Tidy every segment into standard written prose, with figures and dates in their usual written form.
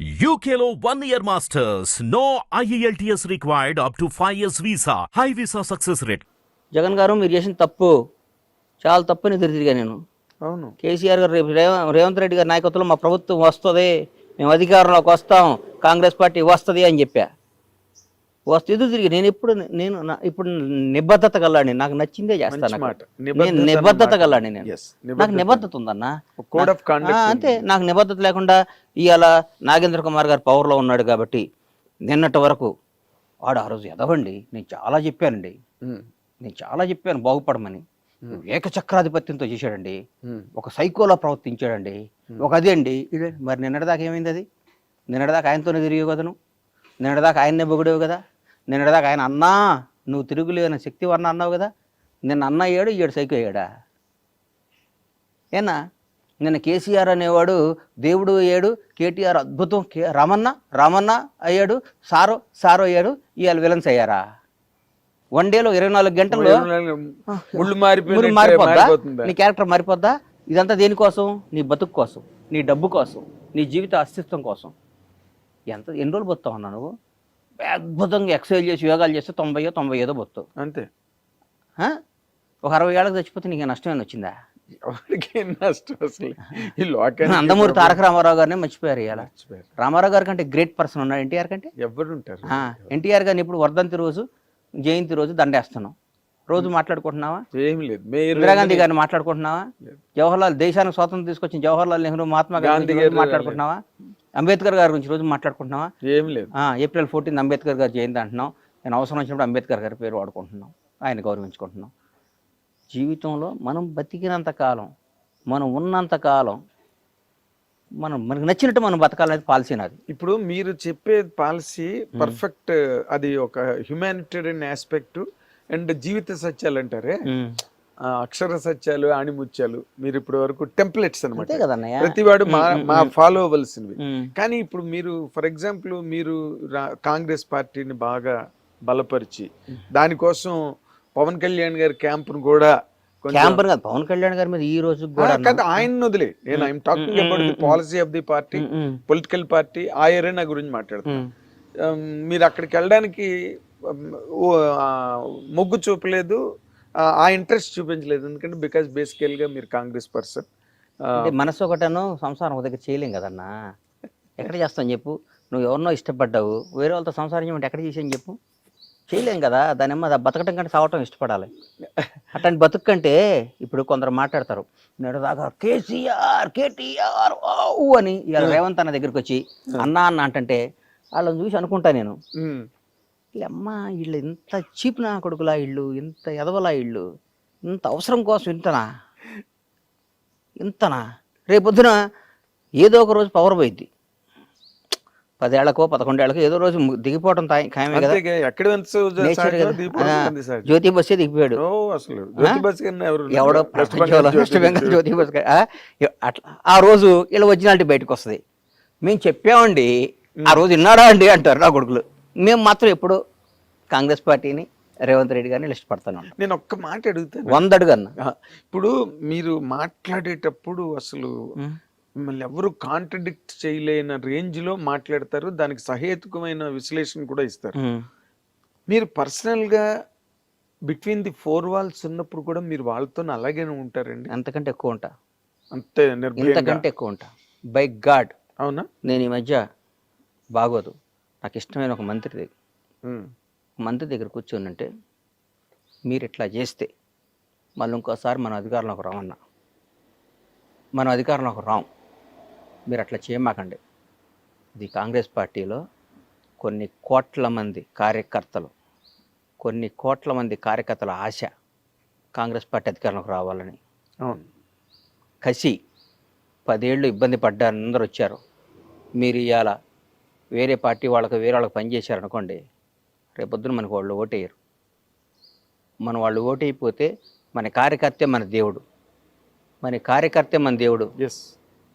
UKLO 1 year masters. No IELTS required up to 5 years visa. High visa success rate. Jagan గారు మీరు చేసిన తప్పు చాలా తప్పుని తిరిగా నేను. అవును. కేసీఆర్ గారు రేపు రేవంత్ రెడ్డి గారి నాయకత్వంలో మా ప్రభుత్వం వస్తుంది, మేము అధికారంలోకి వస్తాం, కాంగ్రెస్ పార్టీ వస్తుంది అని చెప్పా. ఎదురు తిరిగి నేను ఇప్పుడు నిబద్ధత గల్లాడిని, నాకు నచ్చిందే చేస్తాను. నేను నిబద్ధత గల్లాడిని, నాకు నిబద్ధత ఉందన్న. అంతే, నాకు నిబద్ధత లేకుండా ఇవాళ నాగేంద్ర కుమార్ గారు పవర్లో ఉన్నాడు కాబట్టి నిన్నటి వరకు వాడు ఆ రోజు ఎదవండి. నేను చాలా చెప్పాను బాగుపడమని. ఏకచక్రాధిపత్యంతో చేశాడండి, ఒక సైకోలా ప్రవర్తించాడండి, ఒక అదే అండి ఇదే. మరి నిన్నటిదాకా ఏమైంది? అది నిన్నటిదాకా ఆయనతోనే తిరిగే కదా, నువ్వు నిన్నటిదాకా ఆయన్నే పొగిడేవు కదా, నిన్నటిదాకా ఆయన అన్నా నువ్వు తిరుగులేని శక్తి వర్ణ అన్నావు కదా. నిన్న అన్న అయ్యాడు, ఈడు సైకో అయ్యాడా? ఏనా నిన్న కేసీఆర్ అనేవాడు దేవుడు అయ్యాడు, కేటీఆర్ అద్భుతం, రామన్న అయ్యాడు, సారో అయ్యాడు, ఇవాళ విలన్స్ అయ్యారా? వన్ డేలో 24 గంటల్లో మారిపోద్దా? నీ క్యారెక్టర్ మారిపోద్దా? ఇదంతా దేనికోసం? నీ బతుకు కోసం, నీ డబ్బు కోసం, నీ జీవిత అస్తిత్వం కోసం. ఎన్ని రోజులు బతుతావు అన్నా నువ్వు? అద్భుతంగా ఎక్సర్సైజ్ చేసి యోగాలు చేస్తే 90 బతుతావు అంతే. ఒక 60 ఏళ్ళకి చచ్చిపోతే నీకు నష్టమేనా వచ్చిందా? నందమూరి తారక రామారావు గారిని మర్చిపోయారు. ఇలా రామారావు గారి కంటే గ్రేట్ పర్సన్ ఉన్నాడు ఎన్టీఆర్ కంటే. ఎవరు ఉంటారు? ఎన్టీఆర్ గారిని ఇప్పుడు వర్ధంతి రోజు, జయంతి రోజు దండేస్తున్నాం. రోజు మాట్లాడుకుంటున్నావా? ఏమి లేదు. ఇందిరాగాంధీ గారిని మాట్లాడుకుంటున్నావా? జవహర్లాల్, దేశానికి స్వాతంత్రం తీసుకొచ్చిన జవహర్లాల్ నెహ్రూ, మహాత్మా గాంధీ గారిని మాట్లాడుకుంటున్నావా? అంబేద్కర్ గారి గురించి రోజు మాట్లాడుకుంటున్నావా? ఏం లేదు. ఏప్రిల్ 14 అంబేద్కర్ గారి జయంతి అంటున్నాం. నేను అవసరం వచ్చినప్పుడు అంబేద్కర్ గారి పేరు వాడుకుంటున్నాం, ఆయన గౌరవించుకుంటున్నాం. జీవితంలో మనం బతికినంత కాలం, మనం ఉన్నంత కాలం మనకు నచ్చినట్టు మనం బతకాలనేది పాలసీ నాది. ఇప్పుడు మీరు చెప్పే పాలసీ పర్ఫెక్ట్. అది ఒక హ్యుమానిటేరియన్ ఆస్పెక్ట్ అండ్ జీవిత సత్యాలు అంటారే, అక్షర సత్యాలు, ఆణిముత్యాలు. మీరు ఇప్పటి వరకు టెంప్లెట్స్ అనమాట, ప్రతివాడు మా ఫాలో అవ్వాల్సినవి. కానీ ఇప్పుడు మీరు ఫర్ ఎగ్జాంపుల్ మీరు కాంగ్రెస్ పార్టీని బాగా బలపరిచి దానికోసం పవన్ కళ్యాణ్ గారి క్యాంపును కూడా, పవన్ కళ్యాణ్ గారి మీద ఈ రోజు ఆయన వదిలే, నేను I'm talking about the policy of the party, political party, ఆ ఏరియా గురించి మాట్లాడుతున్నాను. మీరు అక్కడికి వెళ్ళడానికి మొగ్గు చూపలేదు, ఆ ఇంట్రెస్ట్ చూపించలేదు. ఎందుకంటే బికాస్ బేసికల్ గా మీరు కాంగ్రెస్ పర్సన్. మనసు ఒకటను, సంసారం ఒక దగ్గర చేయలేం కదన్నా. ఎక్కడ చేస్తాను చెప్పు? నువ్వు ఎవరినో ఇష్టపడ్డావు, వేరే వాళ్ళతో సంసారం చేయమంటే ఎక్కడ చేసాను చెప్పు? చేయలేం కదా. దానిమ్మ బతకటం కంటే సావటం ఇష్టపడాలి. అట్లాంటి బతుకు కంటే ఇప్పుడు కొందరు మాట్లాడతారు, నేడుదాకా కేటీఆర్ అని ఇవాళ రేవంత్ అన్న దగ్గరికి వచ్చి అన్న అంటే వాళ్ళని చూసి అనుకుంటా నేను, అమ్మ వీళ్ళు ఇంత చీప్ నా కొడుకులా, ఇళ్ళు ఇంత ఎదవలా, ఇళ్ళు ఇంత అవసరం కోసం ఇంతనా? రేపొద్దున ఏదో ఒక రోజు పవర్ పోయిద్ది. 10 ఏళ్లకో 11 ఏళ్లకో ఏదో రోజు దిగిపోవడం ఖాయమే కదా. జ్యోతి బస్సే దిగిపోయాడు. ఎవడో వెస్ట్ బెంగాల్ జ్యోతి బస్. అట్లా ఆ రోజు ఇలా ఒరిజినాలిటీ బయటకు వస్తుంది. మేము చెప్పామండి, ఆ రోజు విన్నాడా అండి అంటారు నా కొడుకులు. మేము మాత్రం ఎప్పుడు కాంగ్రెస్ పార్టీని, రేవంత్ రెడ్డి గారిని లిస్ట్ పడతాను. నేను ఒక్క మాట అడుగుతాను, 100 అడుగన్నా. ఇప్పుడు మీరు మాట్లాడేటప్పుడు అసలు మిమ్మల్ని ఎవరు కాంట్రడిక్ట్ చేయలేని రేంజ్ లో మాట్లాడతారు, దానికి సహేతుకమైన విశ్లేషణ కూడా ఇస్తారు. మీరు పర్సనల్ గా బిట్వీన్ ది 4 వాల్స్ ఉన్నప్పుడు కూడా మీరు వాళ్ళతో అలాగే ఉంటారండి? అంతకంటే ఎక్కువ ఉంటా, అంతే ఇంతకంటే ఎక్కువ ఉంటా. By God. అవునా? నేను ఈ మధ్య బాగోదు, నాకు ఇష్టమైన ఒక మంత్రి దగ్గర కూర్చోనంటే, మీరు ఇట్లా చేస్తే మళ్ళీ ఇంకోసారి మనం అధికారంలోకి రామన్నా, మనం అధికారంలోకి రాం, మీరు అట్లా చేయమాకండి. ఇది కాంగ్రెస్ పార్టీలో కొన్ని కోట్ల మంది కార్యకర్తల ఆశ కాంగ్రెస్ పార్టీ అధికారంలోకి రావాలని. కసి 10 ఏళ్ళు ఇబ్బంది పడ్డారు, అందరూ వచ్చారు. మీరు ఇవాళ వేరే పార్టీ వేరే వాళ్ళకి పనిచేశారనుకోండి, రేపొద్దున మనకు వాళ్ళు ఓటేయరు. వాళ్ళు ఓటైపోతే మన కార్యకర్తే మన దేవుడు.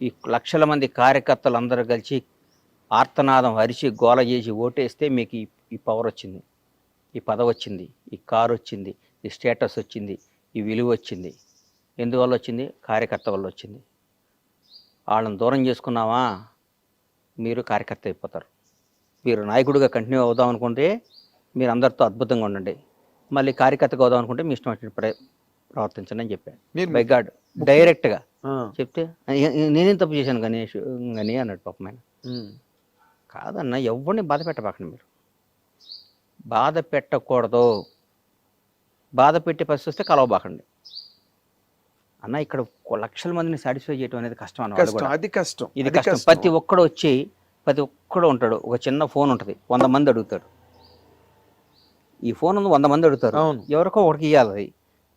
ఈ లక్షల మంది కార్యకర్తలు అందరూ కలిసి ఆర్తనాదం అరిచి గోల చేసి ఓటేస్తే మీకు ఈ పవర్ వచ్చింది, ఈ పదవి వచ్చింది, ఈ కారు వచ్చింది, ఈ స్టేటస్ వచ్చింది, ఈ విలువ వచ్చింది. ఎందువల్ల వచ్చింది? కార్యకర్త వల్ల వచ్చింది. వాళ్ళని దూరం చేసుకున్నావా, మీరు కార్యకర్త అయిపోతారు. మీరు నాయకుడిగా కంటిన్యూ అవుదాం అనుకుంటే మీరు అందరితో అద్భుతంగా ఉండండి, మళ్ళీ కార్యకర్తగా అవుదాం అనుకుంటే మీ ఇష్టం వచ్చిన ప్రవర్తించండి అని చెప్పాను. మీరు బై గాడ్ డైరెక్ట్గా ఆ, చెప్తే నేనేం తప్పు చేశాను గణేష్ అని అన్నాడు పాపం ఆయన. ఉమ్, కాదన్న, ఎవరిని బాధ పెట్టబాకండి, మీరు బాధ పెట్టకూడదు, బాధ పెట్టే పరిస్థితి వస్తే కలవబాకండి అన్న. ఇక్కడ లక్షల మందిని సాటిస్ఫై చేయడం అనేది కష్టం అన్న. కష్టం, అది కష్టం, ఇది అది కష్టం. ప్రతి ఒక్కడు వచ్చి ప్రతి ఒక్కడు ఉంటాడు, ఒక చిన్న ఫోన్ ఉంటుంది, 100 మంది అడుగుతాడు. ఈ ఫోన్ ఉంది, 100 మంది అడుగుతారు, అవును. ఎవరికో ఒకటికి ఇవ్వాలి. అది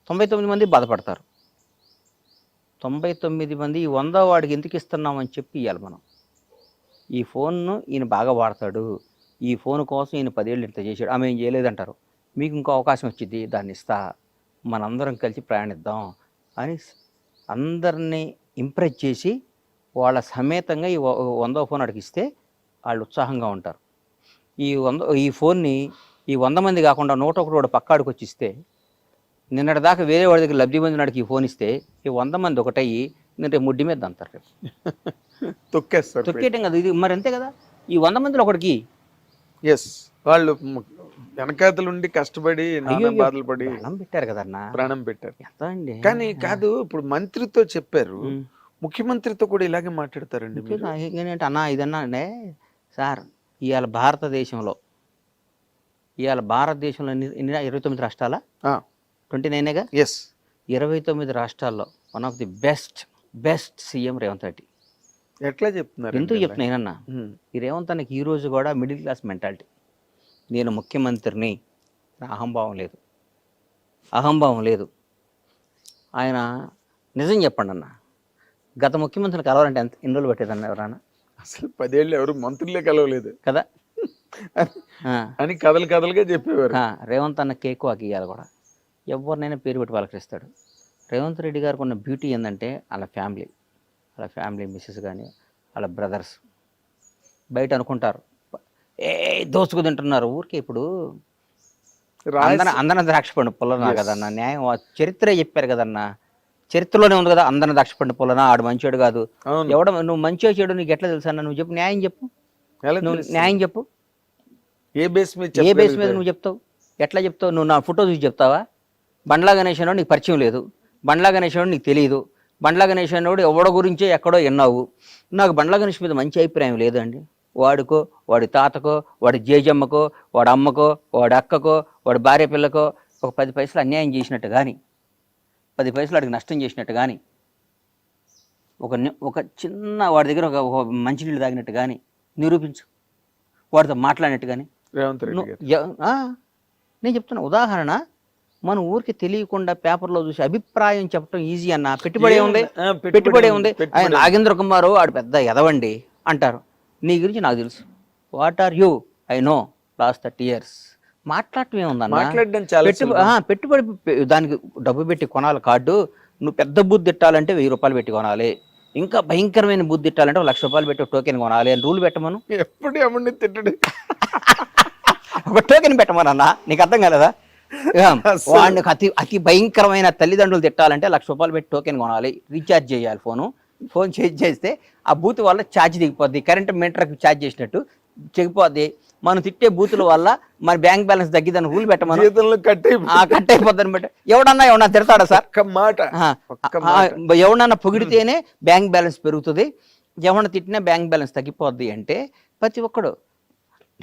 99 మంది బాధపడతారు. 99 మంది ఈ 100 వాడికి ఎందుకు ఇస్తున్నామని చెప్పి ఇవ్వాలి మనం. ఈ ఫోన్ను ఈయన బాగా వాడతాడు, ఈ ఫోన్ కోసం ఈయన 10 ఏళ్ళు ఇంత చేశాడు, ఆమె ఏం చేయలేదంటారు, మీకు ఇంకో అవకాశం వచ్చింది, దాన్ని ఇస్తా, మనందరం కలిసి ప్రయాణిద్దాం అని అందరినీ ఇంప్రెస్ చేసి వాళ్ళ సమేతంగా ఈ 100వ ఫోన్ అడిగిస్తే వాళ్ళు ఉత్సాహంగా ఉంటారు. ఈ ఫోన్ని ఈ 100 మంది కాకుండా 101 వాడు పక్కాడికి వచ్చి ఇస్తే, నిన్నటి దాకా వేరే వాడి దగ్గర లబ్ధి పొందినాడికి ఈ ఫోన్ ఇస్తే ఈ 100 మంది ఒకటయ్యి నేను రేపు ముడ్డి మీద అంటారు, రేపు తొక్కేస్తారు. తొక్కేయటం కదా ఇది, మరి అంతే కదా. ఈ 100 మందిలో ఒకటికి ఎస్, వాళ్ళు వెనకాతలుండి కష్టపడి నానా బాధలు పడి ప్రాణం పెట్టారు కదన్నా, ప్రాణం పెట్టారు. ఎంత అండి. కానీ కాదు, ఇప్పుడు మంత్రితో చెప్పారు, ముఖ్యమంత్రితో కూడా ఇలాగే మాట్లాడతారండి మీరు? ఏంటంటే అన్న ఇదన్నా అంటే సార్, ఇవాళ భారతదేశంలో ఎన్ని 29 రాష్ట్రాల 29గా? ఎస్, 29 రాష్ట్రాల్లో one of the best CM Revanth Reddy. ఎట్లా చెప్తున్నారు? ఎందుకు చెప్తున్నానన్నా, ఈ రేవంత్ అన్నకి ఈ రోజు కూడా మిడిల్ క్లాస్ మెంటాలిటీ. నేను ముఖ్యమంత్రిని, అహంభావం లేదు. ఆయన నిజం చెప్పండి అన్న, గత ముఖ్యమంత్రిని కలవాలంటే ఎన్ని రోజులు పట్టేదన్న ఎవరన్నా? అసలు 10 ఏళ్ళు ఎవరు మంత్రులే కలవలేదు కదా అని కథలుగా చెప్పేవారు. రేవంత్ అన్న కేక్ వాకి ఇవ్వాలి కూడా, ఎవరినైనా పేరు పెట్టి పలకరిస్తాడు. రేవంత్ రెడ్డి గారికి ఉన్న బ్యూటీ ఏంటంటే వాళ్ళ ఫ్యామిలీ మిస్సెస్ కానీ వాళ్ళ బ్రదర్స్ బయట అనుకుంటారు దోసుకు తింటున్నారు ఊరికే. ఇప్పుడు అందన ద్రాక్ష పండు పొలనా కదన్నా, న్యాయం చరిత్రే చెప్పారు కదన్నా, చరిత్రలోనే ఉంది కదా, అందన ద్రాక్ష పండు పొలనా, ఆడు మంచోడు కాదు. నువ్వు మంచిగా చెడు నీకు ఎట్లా తెలుసు అన్న? నువ్వు చెప్పు, న్యాయం చెప్పు, నువ్వు న్యాయం చెప్పు. ఏ బేస్ మీద నువ్వు చెప్తావు? ఎట్లా చెప్తావు? నువ్వు నా ఫోటో చూసి చెప్తావా? బండ్లా గణేష్ అన్నాడు నీకు పరిచయం లేదు, బండ్లా గణేష్ అన్నాడు నీకు తెలియదు, బండ్లా గణేష్ అన్నాడు ఎవడో గురించో ఎక్కడో విన్నావు. నాకు బండ్లా గణేష్ మీద మంచి అభిప్రాయం లేదండి. వాడికో, వాడి తాతకో, వాడి జేజమ్మకో, వాడి అమ్మకో, వాడి అక్కకో, వాడి భార్య పిల్లకో ఒక 10 పైసలు అన్యాయం చేసినట్టు కానీ, 10 పైసలు వాడికి నష్టం చేసినట్టు కానీ, ఒక చిన్న వాడి దగ్గర ఒక మంచినీళ్ళు తాగినట్టు కానీ నిరూపించు, వాడితో మాట్లాడినట్టు కానీ. నేను చెప్తున్నా ఉదాహరణ, మన ఊరికి తెలియకుండా పేపర్లో చూసి అభిప్రాయం చెప్పడం ఈజీ అన్న. పెట్టుబడి ఉంది. ఆయన నాగేంద్ర కుమార్ ఆడు పెద్ద ఎదవండి అంటారు, నీ గురించి నాకు తెలుసు, what are you, I know last 30 years. మాట్లాడటం ఏముందన్న? పెట్టుబడి దానికి డబ్బు పెట్టి కొనాలి కార్డు. నువ్వు పెద్ద బూత్ తిట్టాలంటే 1000 రూపాయలు పెట్టి కొనాలి, ఇంకా భయంకరమైన బూత్ తిట్టాలంటే 1,00,000 రూపాయలు పెట్టి టోకెన్ కొనాలి అని రూల్ పెట్టమను. ఎప్పుడు ఎవరిని తిట్టడు, ఒక టోకెన్ పెట్టమనన్నా, నీకు అర్థం కాలేదా? వాడిని అతి భయంకరమైన తల్లిదండ్రులు తిట్టాలంటే 1,00,000 రూపాయలు పెట్టి టోకెన్ కొనాలి, రీఛార్జ్ చేయాలి. ఫోన్ చేస్తే ఆ బూత్ వల్ల ఛార్జ్ దిగిపోద్ది, కరెంట్ మీటర్కి ఛార్జ్ చేసినట్టు చెగిపోద్ది. మనం తిట్టే బూతుల వల్ల మన బ్యాంక్ బ్యాలెన్స్ తగ్గిద్దని రూల్ పెట్టమని, కట్ అయిపోద్దని బట్టి. ఎవడన్నా తిడతాడా సార్? ఎవడన్నా పొగిడితేనే బ్యాంక్ బ్యాలెన్స్ పెరుగుతుంది, ఎవడన్నా తిట్టినా బ్యాంక్ బ్యాలెన్స్ తగ్గిపోద్ది అంటే ప్రతి ఒక్కడు.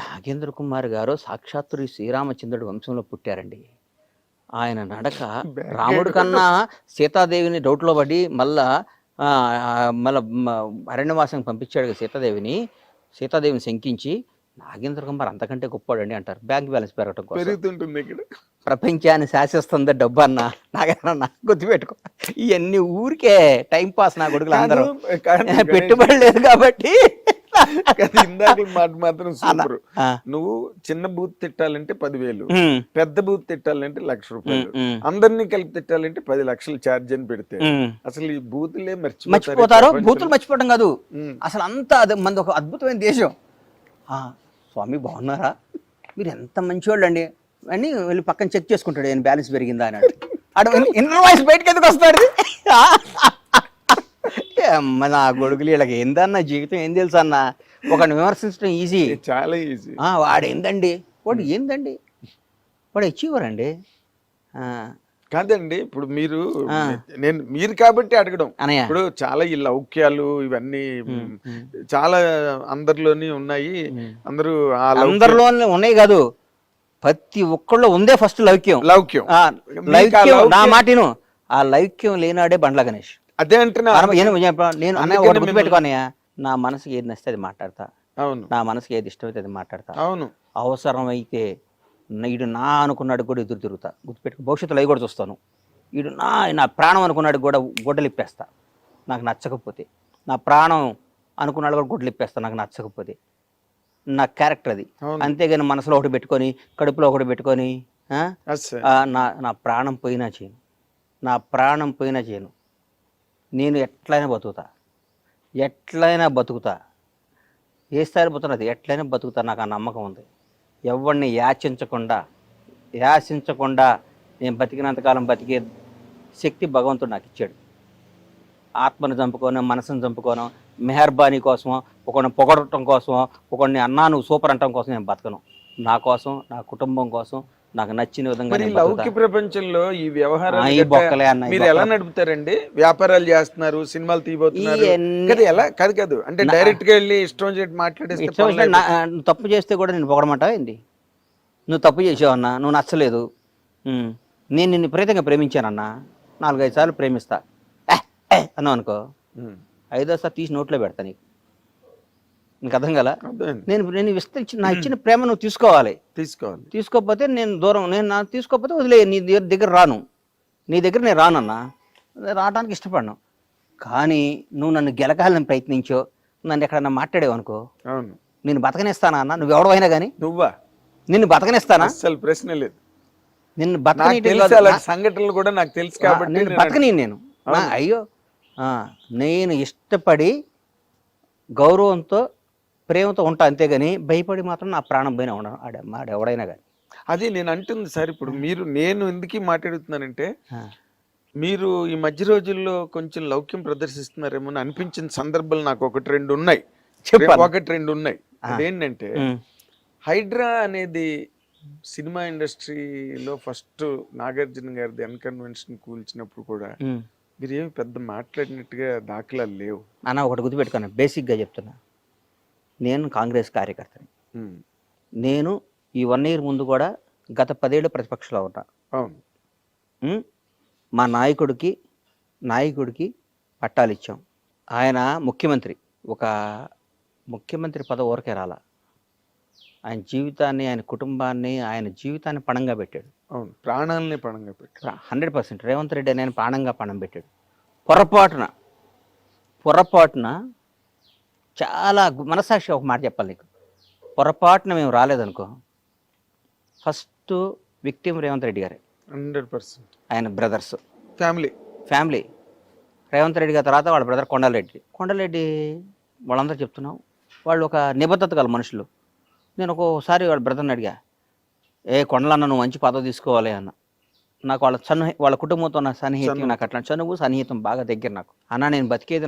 నాగేంద్ర కుమార్ గారు సాక్షాత్తు శ్రీరామచంద్రుడు వంశంలో పుట్టారండి. ఆయన నడక రాముడి కన్నా సీతాదేవిని డౌట్లో పడి మళ్ళా అరణ్యవాసం పంపించాడు సీతాదేవిని శంకించి. నాగేంద్ర కుమార్ అంతకంటే గొప్పవాడండి అంటారు. బ్యాంక్ బ్యాలెన్స్ పెరగటం కోసం ప్రపంచాన్ని శాసిస్తుంది డబ్బు అన్న. నాగేంద్ర గుర్తుపెట్టుకో, ఇవన్నీ ఊరికే టైం పాస్. నా కొడుకులు అందరూ పెట్టుబడి లేదు కాబట్టి. ఇందాక మాట మాత్రం సూపర్. నువ్వు చిన్న బూత్ తిట్టాలంటే 10,000, పెద్ద బూత్ తిట్టాలంటే 1,00,000 రూపాయలు, అందరినీ కలిపి తిట్టాలంటే 10 లక్షలు ఛార్జ్ అని పెడితే అసలు ఈ బూతులే మర్చిపోతారు. బూతులు మర్చిపోవడం కాదు అసలు, అంతా మనది ఒక అద్భుతమైన దేశం. స్వామి బాగున్నారా, మీరు ఎంత మంచివాళ్ళు అండి అని వెళ్ళి పక్కన చెక్ చేసుకుంటాడు, ఏం బ్యాలెన్స్ పెరిగిందా అని. అటు ఇన్నర్ వాయిస్ బయటకి ఎందుకు వస్తాడు? అమ్మ నా కొడుకులు వీళ్ళకి ఏందన్న జీవితం ఏం తెలుసు అన్న, ఒకరిని విమర్శించడం ఈజీ. చాలా ఈజీ. వాడు ఏందండి, వాడు ఏందండి, వాడు అచీవర్ అండి. కాదండి ఇప్పుడు మీరు కాబట్టి అడగడం. అనయ్య. ఇప్పుడు చాలా ఈ లౌక్యాలు ఇవన్నీ చాలా అందరిలోని ఉన్నాయి. అందరూ ఆ అందరిలో ఉన్నాయి కాదు, ప్రతి ఒక్కళ్ళు ఉందే ఫస్ట్ లౌక్యం. లౌక్యం లౌక్యం నా మాటిను, ఆ లౌక్యం లేనాడే బండ్ల గణేష్. అదే అంటున్నా. నేను అన్నయ్య ఒకటి గుర్తుపెట్టుకోనయ్యా, నా మనసుకి ఏది నచ్చితే అది మాట్లాడతా. అవును. నా మనసుకి ఏది ఇష్టమైతే అది మాట్లాడతా. అవును. అవసరమైతే వీడు నా అనుకున్నాడు కూడా ఎదురు తిరుగుతా. గుర్తుపెట్టుకో, భవిష్యత్తులో అవి కూడా చూస్తాను. వీడు నా ప్రాణం అనుకున్నాడు కూడా గొడ్డలు ఇప్పేస్తా నాకు నచ్చకపోతే. నా ప్రాణం అనుకున్నాడు కూడా గొడ్డలు ఇప్పేస్తా నాకు నచ్చకపోతే. నా క్యారెక్టర్ అది. అంతేగాని మనసులో ఒకటి పెట్టుకొని, కడుపులో ఒకటి పెట్టుకొని నా ప్రాణం పోయినా చేయను, నా ప్రాణం పోయినా చేయను. నేను ఎట్లయినా బతుకుతా, ఏ స్థాయిలో పోతున్నది ఎట్లయినా బతుకుతా. నాకు ఆ నమ్మకం ఉంది. ఎవరిని యాచించకుండా నేను బతికినంతకాలం బతికే శక్తి భగవంతుడు నాకు ఇచ్చాడు. ఆత్మను చంపుకోను, మనసును చంపుకోను, మెహర్బానీ కోసమో, ఒకరిని పొగడటం కోసమో, ఒకరిని అన్నా నువ్వు సూపర్ అంటం కోసం నేను బతకను. నా కోసం, నా కుటుంబం కోసం, నాకు నచ్చిన విధంగా. లౌకిక ప్రపంచంలో ఈ వ్యవహారాలు మీరు ఎలా నడుపుతారండి? వ్యాపారాలు చేస్తున్నారు, సినిమాలు తీయబోతున్నారు, ఎలా కాదు అంటే డైరెక్ట్ గా వెళ్ళి ఇష్టం చేసి మాట్లాడేస్తే. నువ్వు తప్పు చేస్తే కూడా నేను పొగడమంటావా ఏంది? నువ్వు తప్పు చేసావన్నా, నువ్వు నచ్చలేదు, నేను నిన్ను విపరీతంగా ప్రేమించానన్నా, 4-5 సార్లు ప్రేమిస్తా అన్నావు అనుకో, 5వ సారి తీసి నోట్లో పెడతా. నీకు అర్థం కదా? నేను నా ఇచ్చిన ప్రేమ నువ్వు తీసుకోవాలి. తీసుకోకపోతే నేను దూరం, తీసుకోకపోతే వదిలే, నీ దగ్గర రాను, నీ దగ్గర నేను రానన్నా, రావడానికి ఇష్టపడను. కానీ నువ్వు నన్ను గెలకాలని ప్రయత్నించో, నన్ను ఎక్కడన్నా మాట్లాడేవు అనుకో, నేను బతకనిస్తానా అన్న? నువ్వు ఎవడైనా కానీ నిన్ను బతకనిస్తానా? అసలు ప్రశ్న లేదు. నిన్ను బతకని సంఘటనలు కూడా నాకు తెలుసు కాబట్టి బతకని నేను అయ్యో నేను ఇష్టపడి గౌరవంతో ప్రేమతో ఉంటా, అంతేగాని భయపడి మాత్రం నా ప్రాణం పోయినా ఉండను ఎవడైనా కానీ. అది నేను అంటుంది సార్. ఇప్పుడు నేను ఎందుకు మాట్లాడుతున్నానంటే, మీరు ఈ మధ్య రోజుల్లో కొంచెం లౌక్యం ప్రదర్శిస్తున్నారేమో అని అనిపించిన సందర్భాలు నాకు 1-2 ఉన్నాయి. అదేంటంటే, హైడ్రా అనేది సినిమా ఇండస్ట్రీలో ఫస్ట్ నాగార్జున గారిది అన్కన్వెన్షన్ కూల్చినప్పుడు కూడా మీరు ఏమి పెద్ద మాట్లాడినట్టుగా దాఖలాలు లేవు అన్న. ఒకటి గుర్తుపెట్టుకున్నా, బేసిక్గా చెప్తున్నా, నేను కాంగ్రెస్ కార్యకర్తని. నేను ఈ 1 year ముందు కూడా గత 10 ఏళ్ళు ప్రతిపక్షంలో ఉన్నా. మా నాయకుడికి పట్టాలు ఇచ్చాం. ఆయన ముఖ్యమంత్రి, ఒక ముఖ్యమంత్రి పదవి ఊరకే రాలా. ఆయన జీవితాన్ని, ఆయన కుటుంబాన్ని, ఆయన జీవితాన్ని పణంగా పెట్టాడు. ప్రాణాలని పణంగా పెట్టాడు. 100% రేవంత్ రెడ్డి అని ఆయన పణం పెట్టాడు. పొరపాటున చాలా మనసాక్షి ఒక మాట చెప్పాలి నీకు, పొరపాటున మేము రాలేదనుకో, ఫస్ట్ విక్టిమ్ రేవంత్ రెడ్డి గారే. 100%. ఆయన బ్రదర్స్ ఫ్యామిలీ రేవంత్ రెడ్డి గారి తర్వాత వాళ్ళ బ్రదర్ కొండలరెడ్డి వాళ్ళందరూ చెప్తున్నాం, వాళ్ళు ఒక నిబద్ధత గల మనుషులు. నేను ఒక్కోసారి వాళ్ళ బ్రదర్ని అడిగా, కొండలన్న నువ్వు మంచి పదవి తీసుకోవాలి అన్న. నాకు వాళ్ళ కుటుంబంతో నా సన్నిహితం, నాకు అట్లా చనువు సన్నిహితం బాగా దగ్గర. నాకు అన్న, నేను బతికేది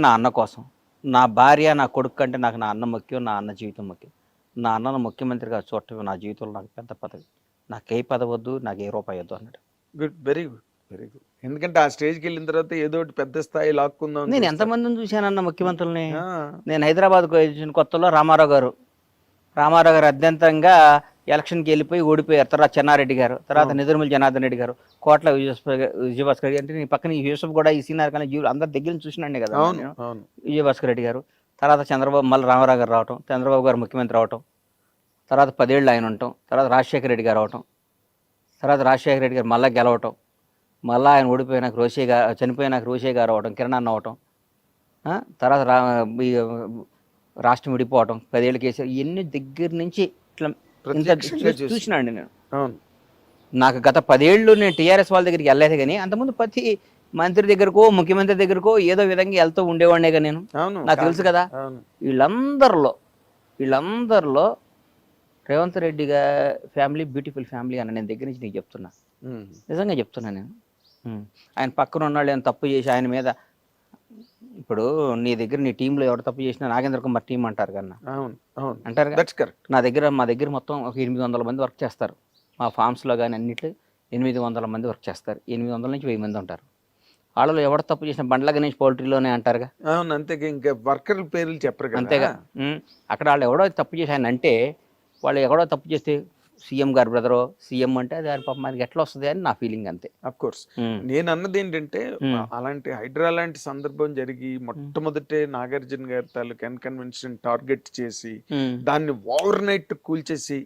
నా అన్న కోసం, నా భార్య, నా కొడుకు కంటే నాకు నా అన్న ముఖ్యం, నా అన్న జీవితం ముఖ్యం. నా అన్నను ముఖ్యమంత్రిగా చూడటం నా జీవితంలో నాకు పెద్ద పదవి. నాకు ఏ పదవి వద్దు, నాకు ఏ రూపాయి వద్దు అన్నాడు. Very good. ఎందుకంటే ఆ స్టేజ్కి వెళ్ళిన తర్వాత ఏదో ఒకటి పెద్ద స్థాయి లాక్కుందాం. నేను ఎంతమందిని చూశానన్న ముఖ్యమంత్రుల్ని. నేను హైదరాబాద్కు వచ్చిన కొత్తలో రామారావు గారు అత్యంతంగా ఎలక్షన్కి వెళ్ళిపోయి ఓడిపోయారు. తర్వాత చెన్నారెడ్డి గారు, తర్వాత నిజర్మల్ జనార్దన్ రెడ్డి గారు, కోట్ల విజయభాస్కర్ రెడ్డి, అంటే నీ పక్కన యూసఫ్ కూడా ఈ సీనియర్ కానీ అందరి దగ్గర నుంచి చూసినండి కదా విజయభాస్కర్ రెడ్డి గారు. తర్వాత చంద్రబాబు, మళ్ళీ రామారావు గారు రావటం, చంద్రబాబు గారు ముఖ్యమంత్రి అవటం, తర్వాత 10 ఏళ్ళు ఆయన ఉండటం, తర్వాత రాజశేఖర రెడ్డి గారు అవటం, తర్వాత రాజశేఖర రెడ్డి గారు మళ్ళీ గెలవటం, మళ్ళీ ఆయన ఓడిపోయినాక చనిపోయినాక రోషే గారు అవటం, కిరణ్ అన్న అవటం, తర్వాత రాష్ట్రం విడిపోవటం, 10 ఏళ్ళు కేసు, ఇవన్నీ దగ్గర నుంచి ఇట్లా చూసినాండి నేను. నాకు గత 10 ఏళ్ళు నేను టీఆర్ఎస్ వాళ్ళ దగ్గరికి వెళ్ళలేదు, కానీ అంతకుముందు ప్రతి మంత్రి దగ్గరకో, ముఖ్యమంత్రి దగ్గరకో ఏదో విధంగా వెళ్తూ ఉండేవాడినే కదా నేను. నాకు తెలుసు కదా. వీళ్ళందరిలో Revanth Reddy family beautiful family అని నేను దగ్గర నుంచి నీకు చెప్తున్నా, నిజంగా చెప్తున్నా నేను. ఆయన పక్కన ఉన్నాళ్ళు ఏమైనా తప్పు చేసి ఆయన మీద ఇప్పుడు నీ దగ్గర నీ టీంలో ఎవరు తప్పు చేసినా నాగేంద్ర కుమార్ టీం అంటారు కన్నా, అవును అవును, అంటారు. That's correct. మా దగ్గర మొత్తం ఒక 800 మంది వర్క్ చేస్తారు. మా ఫామ్స్లో కానీ అన్నిట్లో 800 మంది వర్క్ చేస్తారు. 800 నుంచి 1000 మంది ఉంటారు. వాళ్ళలో ఎవరు తప్పు చేసిన బండ్ల గణేష్ పౌల్ట్రీలోనే అంటారుగా. అవును, అంతేగా, ఇంకా వర్కర్ల పేర్లు చెప్పరు కదా. అంతేగా. అక్కడ వాళ్ళు ఎవడో తప్పు చేశాను అంటే, వాళ్ళు ఎవడో తప్పు చేస్తే సీఎం గారు బ్రదరో సీఎం అంటే అది పాపం మనకి ఎట్లా వస్తుంది అని నా ఫీలింగ్ అంతే. Of course. నేను అన్నది ఏంటంటే, అలాంటి హైడ్రా లాంటి సందర్భం జరిగి మొట్టమొదటే నాగార్జున గారి తాలూకు కన్వెన్షన్ టార్గెట్ చేసి దాన్ని ఓవర్ నైట్ కూల్చేసి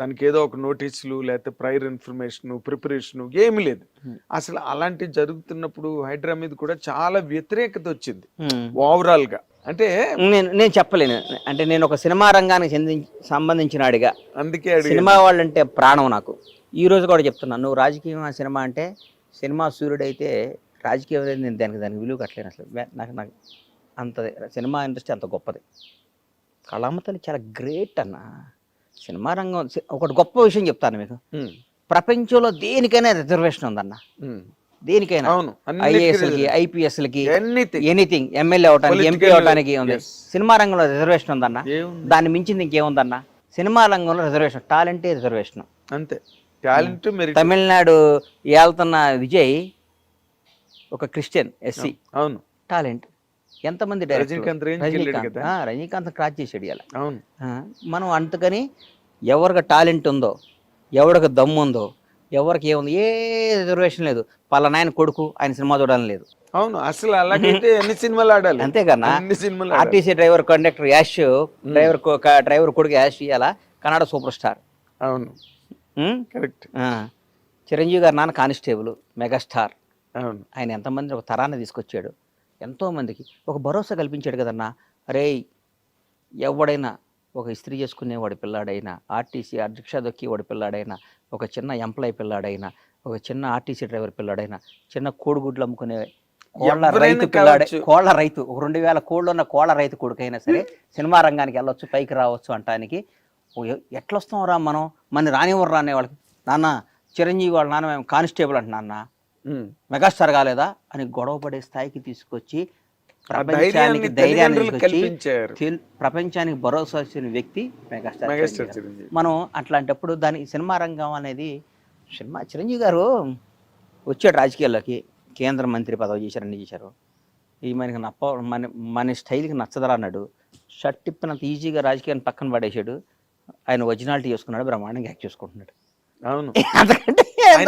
దానికి ఏదో ఒక నోటీసులు లేకపోతే ప్రయర్ ఇన్ఫర్మేషన్ ప్రిపరేషన్ ఏమి లేదు. అసలు అలాంటివి జరుగుతున్నప్పుడు హైడ్రా మీద కూడా చాలా వ్యతిరేకత వచ్చింది ఓవరాల్ గా. అంటే నేను చెప్పలేను, అంటే నేను ఒక సినిమా రంగానికి సంబంధించిన వాడిగా, అందుకే సినిమా వాళ్ళంటే ప్రాణం నాకు. ఈ రోజు కూడా చెప్తున్నాను, నువ్వు రాజకీయం సినిమా అంటే సినిమా సూర్యుడైతే రాజకీయం అనేది నేను దానికి విలువ కట్టలేను అసలు. నాకు అంత సినిమా ఇండస్ట్రీ అంత గొప్పది. కళామతల్లి చాలా గ్రేట్ అన్న. సినిమా రంగం ఒకటి గొప్ప విషయం చెప్తాను మీకు, ప్రపంచంలో దేనికైనా రిజర్వేషన్ ఉందన్న. దేనికైనా, ఐఏఎస్లకి ఐపీఎస్లకి ఎనీథింగ్, ఎమ్మెల్యే అవడానికి ఎంపీ అవడానికి ఉంది. సినిమా రంగంలో రిజర్వేషన్ ఉందన్న, దాన్ని మించింది ఇంకేముందన్న. సినిమా రంగంలో రిజర్వేషన్, టాలెంటే రిజర్వేషన్ అంతే. టాలెంట్. తమిళనాడు ఏళ్తున్న విజయ్ ఒక క్రిస్టియన్ ఎస్సీ, అవును, టాలెంట్. ఎంతమంది రజనీకాంత్ క్రాచ్ చేసాడు ఇలా. అవును, మనం అంతకని ఎవరికి టాలెంట్ ఉందో, ఎవరికి దమ్ము ఉందో, ఎవరికి ఏముంది, ఏ రిజర్వేషన్ లేదు. పలానాయన కొడుకు ఆయన సినిమా చూడాలని లేదు. అవును, అసలు అలాగైతే ఎన్ని సినిమాలు ఆడాలి. అంతేకన్నా. RTC driver conductor Yash, driver కొడుకు యాష్ ఇవాళ కన్నడ సూపర్ స్టార్. అవును, కరెక్ట్. చిరంజీవి గారు నాన్న కానిస్టేబుల్, మెగాస్టార్. అవును, ఆయన ఎంతమంది ఒక తరాన్ని తీసుకొచ్చాడు, ఎంతో మందికి ఒక భరోసా కల్పించాడు కదన్నా. అరే ఎవడైనా, ఒక ఇస్త్రీ చేసుకునేవాడి పిల్లాడైనా, ఆర్టీసీ రిక్షా దొక్కేవాడి పిల్లాడైనా, ఒక చిన్న ఎంప్లాయ్ పిల్లాడైనా, ఒక చిన్న ఆర్టీసీ డ్రైవర్ పిల్లాడైనా, చిన్న కోడిగుడ్లు అమ్ముకునే కోళ్ళ రైతు పిల్లాడే, కోళ్ళ రైతు, ఒక 2000 కోళ్ళు ఉన్న కోళ్ళ రైతు కొడుకైనా సరే సినిమా రంగానికి వెళ్ళొచ్చు, పైకి రావచ్చు అంటానికి. ఎట్లొస్తాం రా మనం, మన రానివ్వరు రానే వాళ్ళకి. నాన్న చిరంజీవి వాళ్ళ నాన్న మేము కానిస్టేబుల్ అంట, నాన్న మెగాస్టార్ కాలేదా అని గొడవ పడే స్థాయికి తీసుకొచ్చి ప్రపంచానికి ధైర్యాన్ని తీసుకొచ్చి ప్రపంచానికి భరోసా ఇచ్చిన వ్యక్తి మెగాస్టార్. మనం అట్లాంటప్పుడు దాని సినిమా రంగం అనేది, చిరంజీవి గారు వచ్చాడు రాజకీయాల్లోకి, కేంద్ర మంత్రి పదవి చేశారు, అన్ని చేశారు. ఈ మనకి మన స్టైల్కి నచ్చదరా అన్నాడు. షర్ట్ తిప్పినంత ఈజీగా రాజకీయాన్ని పక్కన పడేసాడు. ఆయన ఒరిజినాలిటీ చేసుకున్నాడు, బ్రహ్మాండంగా యాక్ట్ చేసుకుంటున్నాడు. అవును,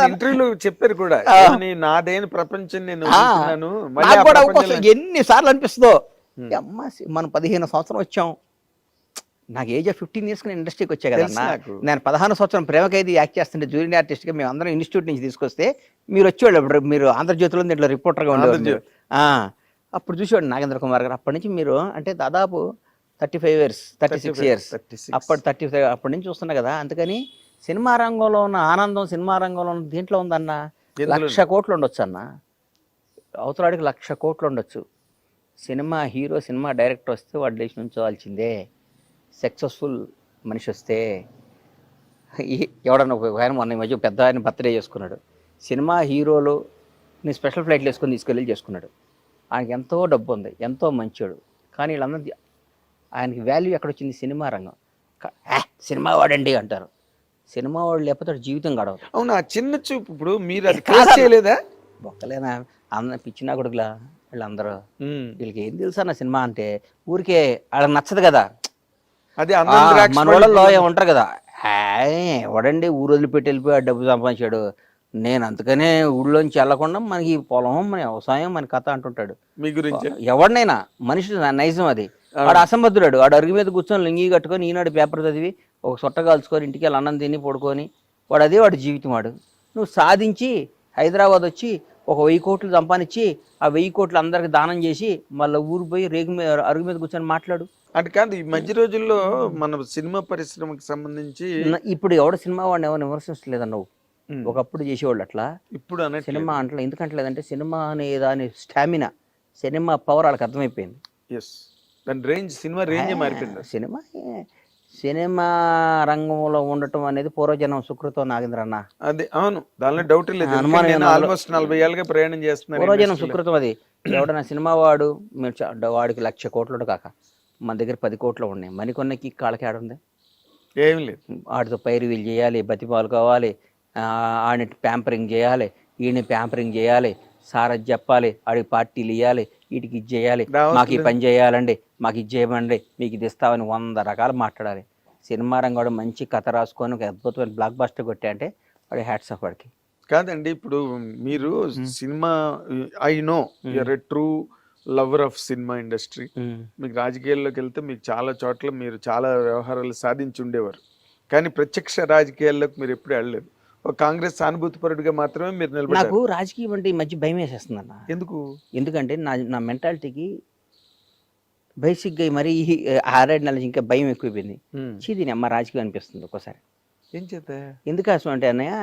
ఇంటర్వ్యూలో చెప్పారు కూడా, నాదైన ప్రపంచం నేను ఎన్నిసార్లు అనిపిస్తుందో. అమ్మ మనం 15 సంవత్సరం వచ్చాం, నాకు ఏజ్ ఆఫ్ 15 ఇయర్స్ నేను ఇండస్ట్రీకి వచ్చా కదన్నా. నేను 16 సంవత్సరం ప్రేమ ఖైదీ యాక్ట్ చేస్తుంటే జూనియర్ ఆర్టిస్ట్గా మేము అందరం ఇన్స్టిట్యూట్ నుంచి తీసుకొస్తే మీరు వచ్చేవాళ్ళు, మీరు ఆంధ్రజ్యోతిలో దీంట్లో రిపోర్టర్గా ఉండేవాళ్ళు. అప్పుడు చూసేవాడు నాగేంద్ర కుమార్ గారు. అప్పటి నుంచి మీరు అంటే దాదాపు 36 ఇయర్స్, అప్పటి 35 అప్పటి నుంచి చూస్తున్నా కదా. అందుకని సినిమా రంగంలో ఉన్న ఆనందం, సినిమా రంగంలో ఉన్న దీంట్లో ఉందన్న. 1,00,000 కోట్లు ఉండొచ్చు అన్న, అవతలాడికి 1,00,000 కోట్లు ఉండొచ్చు. సినిమా హీరో, సినిమా డైరెక్టర్ వస్తే వాడు లేచి నుంచోవాల్సిందే. సక్సెస్ఫుల్ మనిషి వస్తే, ఎవడన్నా ఆయన మొన్న ఈ మధ్య పెద్ద ఆయన బర్త్డే చేసుకున్నాడు, సినిమా హీరోలు నీ స్పెషల్ ఫ్లైట్లు వేసుకొని తీసుకెళ్ళి చేసుకున్నాడు. ఆయనకి ఎంతో డబ్బు ఉంది, ఎంతో మంచోడు. కానీ వీళ్ళందరూ ఆయనకి వాల్యూ ఎక్కడొచ్చింది? సినిమా రంగం. సినిమా వాడండి అంటారు, సినిమా వాడు లేకపోతే జీవితం గడవదు. అవును, ఆ చిన్న చూపు. ఇప్పుడు మీరు అది క్రాస్ చేయలేదా? బొక్కలేనా పిచ్చినా కొడుకులా వీళ్ళందరూ. వీళ్ళకి ఏం తెలుసా నా సినిమా అంటే, ఊరికే వాళ్ళకి నచ్చదు కదా. అది మన వాళ్ళలో ఉంటారు కదా, ఎవడండి ఊరు వదిలిపెట్టి వెళ్ళిపోయి డబ్బు సంపాదించాడు, నేను అందుకనే ఊళ్ళోంచి వెళ్ళకుండా మనకి పొలం, మన వ్యవసాయం, మన కథ అంటుంటాడు. మీ గురించి ఎవడినైనా మనిషి నైజం అది. వాడు అసంబద్ధుడాడు, వాడు అరుగు మీద కూర్చొని లింగి కట్టుకొని ఈనాడు పేపర్ చదివి ఒక సొట్ట కాల్చుకొని ఇంటికి వెళ్ళి అన్నం తిని పడుకొని వాడు అదే వాడి జీవితం. వాడు నువ్వు సాధించి హైదరాబాద్ వచ్చి ఒక 1000 కోట్లు సంపాదించి ఆ 1000 కోట్లు అందరికి దానం చేసి మళ్ళీ ఊరు పోయి అరుగు మీద కూర్చొని మాట్లాడు. అంటే కాదు, ఈ మధ్య రోజుల్లో మన సినిమా పరిశ్రమకి సంబంధించి ఇప్పుడు ఎవడ సినిమా వాడిని ఎవరు విమర్శించలేదన్న. నువ్వు ఒకప్పుడు చేసేవాళ్ళు అట్లా, ఇప్పుడు సినిమా అంటే ఎందుకంటలేదంటే సినిమా అనే దాని స్టామినా, సినిమా పవర్ వాళ్ళకి అర్థమైపోయింది. సినిమా రేంజ్ మారిపోయింది. సినిమా రంగంలో ఉండటం అనేది పూర్వజనం సుకృతం నాగేంద్ర అన్న. అది అవును, దానిలో డౌట్ లేదు. అనుమానం, ఆల్మోస్ట్ 40 ఏళ్ళుగా ప్రయాణం చేస్తున్నారు. పూర్వజనం సుకృతం అది. ఎవడన్నా సినిమా వాడు మీరు వాడికి 1,00,000 కోట్లు కాక మన దగ్గర 10 కోట్లు ఉన్నాయి. మణికొన్నకి కాళ్ళకి ఆడుంది, ఏం లేదు. వాడితో పైరు వీళ్ళు చేయాలి, బతిపాలు కావాలి, ఆడిని ప్యాంపరింగ్ చేయాలి, ఈయన ప్యాంపరింగ్ చేయాలి, సార్ అది చెప్పాలి, ఆడికి పార్టీలు ఇవ్వాలి, వీటికి ఇది చేయాలి, మాకు ఈ పని చేయాలండి, మాకు ఇది చేయమండి, మీకు ఇది ఇస్తామని 100 రకాలు మాట్లాడాలి. సినిమా రంగం మంచి కథ రాసుకొని ఒక అద్భుతమైన బ్లాక్ బస్టర్ కొట్టా అంటే వాడి హ్యాట్స్ ఆఫ్ వాడికి. కాదండి, ఇప్పుడు మీరు cinema, I know you're a true lover of cinema industry. మీకు రాజకీయాల్లోకి వెళ్తే మీకు చాలా చోట్ల మీరు చాలా వ్యవహారాలు సాధించి ఉండేవారు, కానీ ప్రత్యక్ష రాజకీయాల్లోకి మీరు ఎప్పుడు వెళ్ళలేదు. ఒక కాంగ్రెస్ సానుభూతిపరుడిగా మాత్రమే మీరు నిలబడ్డారు. నాకు రాజకీయం అంటే ఈ మధ్య భయం వేసేస్తుంది అన్న. ఎందుకంటే నా మెంటాలిటీకి బేసిక్గా మరీ 6-7 నెలలు ఇంకా భయం ఎక్కువైపోయింది. చీదీని అమ్మ రాజకీయం అనిపిస్తుంది ఒక్కోసారి. ఏం చేత ఎందుకోసం అంటే అన్నయ్య,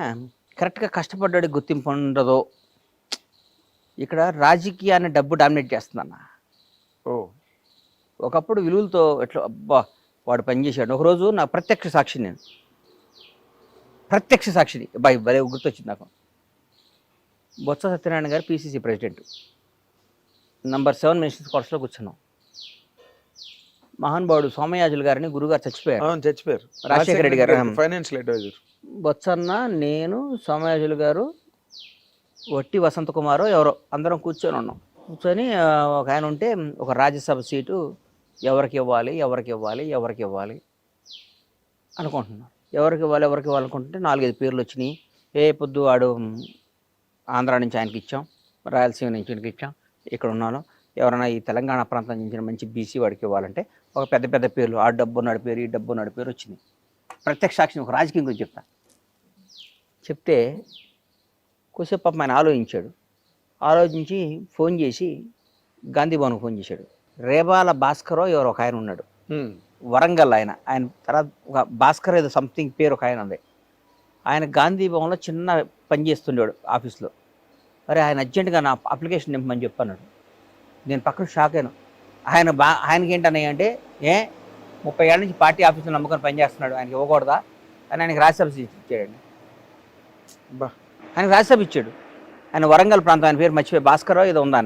కరెక్ట్గా కష్టపడ్డాడు గుర్తింపు ఉండదో. ఇక్కడ రాజకీయాన్ని డబ్బు డామినేట్ చేస్తుందన్న. ఒకప్పుడు విలువలతో ఎట్లా అబ్బా వాడు పనిచేశాడు. ఒకరోజు నా ప్రత్యక్ష సాక్షి, నేను ప్రత్యక్ష సాక్షిని భలే గుర్తొచ్చింది నాకు. బొత్స సత్యనారాయణ గారు పిసిసి ప్రెసిడెంట్, నంబర్ 7 మినిస్టర్స్ కోర్సులో కూర్చున్నాం. మహానుభావుడు సోమయాజులు గారిని గురుగారు చచ్చిపోయారు, రాజశేఖర రెడ్డి గారు ఫైనాన్షియల్ అడ్వైజర్. బొత్సన్న, నేను, సోమయాజులు గారు, వట్టి వసంత కుమారు ఎవరో అందరం కూర్చొని ఉన్నాం. కూర్చొని ఒక ఆయన ఉంటే ఒక రాజ్యసభ సీటు ఎవరికి ఇవ్వాలి అనుకుంటున్నాం. ఎవరికి ఇవ్వాలి అనుకుంటుంటే 4-5 పేర్లు వచ్చినాయి. పొద్దు వాడు ఆంధ్ర నుంచి ఆయనకి ఇచ్చాం, రాయలసీమ నుంచి ఆయనకి ఇచ్చాం, ఇక్కడ ఉన్నాను. ఎవరైనా ఈ తెలంగాణ ప్రాంతం నుంచి మంచి బీసీ వాడికి ఇవ్వాలంటే ఒక పెద్ద పేర్లు, ఆ డబ్బు ఉన్నాడు పేరు, ఈ డబ్బు ఉన్నాడు పేరు వచ్చింది. ప్రత్యక్ష సాక్షిని ఒక రాజకీయం గురించి చెప్తే కొద్దిసేపు పాపం ఆయన ఆలోచించి ఫోన్ చేసి గాంధీ భవన్కి ఫోన్ చేశాడు. రేబాల భాస్కరో ఎవరో ఒక ఆయన ఉన్నాడు, వరంగల్. ఆయన తర్వాత ఒక భాస్కర్ ఏదో సంథింగ్ పేరు ఒక ఆయన ఉంది. ఆయన గాంధీ భవన్లో చిన్న పని చేస్తుండేవాడు ఆఫీస్లో. మరి ఆయన అర్జెంటుగా నా అప్లికేషన్ నింపమని చెప్పన్నాడు. నేను పక్కన షాక్ అయ్యాను. ఆయనకి ఏంటన్నాయి అంటే 30 ఏళ్ళ నుంచి పార్టీ ఆఫీసులో నమ్ముకొని పనిచేస్తున్నాడు, ఆయనకి ఇవ్వకూడదా అని ఆయనకి రాజ్యసభ ఇచ్చాడండి. ఆయనకి రాజ్యసభ ఇచ్చాడు. ఆయన వరంగల్ ప్రాంతం, ఆయన పేరు మర్చిపోయి భాస్కరో ఏదో ఉందా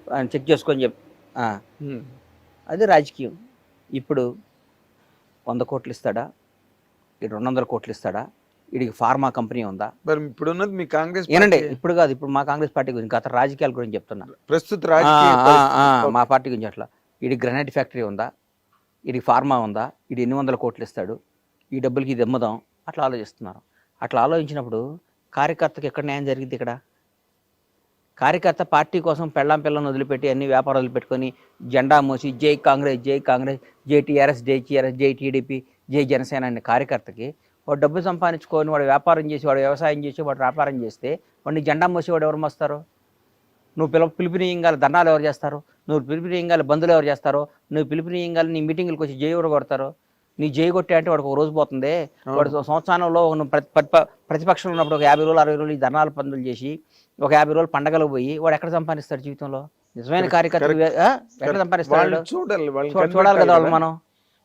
ఆయన చెక్ చేసుకొని అది రాజకీయం. ఇప్పుడు 100 కోట్లు ఇస్తాడా, ఇటు 200 కోట్లు ఇస్తాడా, వీడికి ఫార్మా కంపెనీ ఉందా? మరి ఇప్పుడు ఉన్నది మీ కాంగ్రెస్ ఏనండి, ఇప్పుడు కాదు, ఇప్పుడు మా కాంగ్రెస్ పార్టీ గురించి, గత రాజకీయాల గురించి చెప్తున్నా. ప్రస్తుత మా పార్టీ గురించి అట్లా, వీడికి గ్రనైట్ ఫ్యాక్టరీ ఉందా, వీడికి ఫార్మా ఉందా, వీడు 800 కోట్లు ఇస్తాడు, ఈ డబ్బులకి ఇది అమ్ముదాం, అట్లా ఆలోచిస్తున్నారు. అట్లా ఆలోచించినప్పుడు కార్యకర్తకి ఎక్కడ న్యాయం జరిగింది? ఇక్కడ కార్యకర్త పార్టీ కోసం పిల్లని వదిలిపెట్టి అన్ని వ్యాపారాలు పెట్టుకొని జెండా మోసి జై కాంగ్రెస్, జై టీఆర్ఎస్, జై టీడీపీ, జై జనసేన అనే కార్యకర్తకి వాడు డబ్బు సంపాదించుకొని వాడు వ్యాపారం చేసి, వాడు వ్యవసాయం చేసి, వాడు వ్యాపారం చేస్తే వాడిని జెండా మోసి వాడు ఎవరు మోస్తారు? నువ్వు పిలుపునియంగాల దండాలు ఎవరు చేస్తారు? నువ్వు పిలుపునియంగాల బంధువులు ఎవరు చేస్తారో? నువ్వు పిలుపునియంగాల నీ మీటింగులకు వచ్చి జై ఎవరు కొడతారో? నీ జై కొట్టే అంటే వాడికి ఒక రోజు పోతుంది. వాడు సంవత్సరంలో ప్రతిపక్షంలో ఉన్నప్పుడు ఒక 50 రోజులు 60 రోజులు ఈ ధర్నాలు పనులు చేసి ఒక 50 రోజులు పండగలకు పోయి వాడు ఎక్కడ సంపాదిస్తాడు జీవితంలో? నిజమైన కార్యకర్త ఎక్కడ సంపాదిస్తాడు? చూడాలి కదా మనం.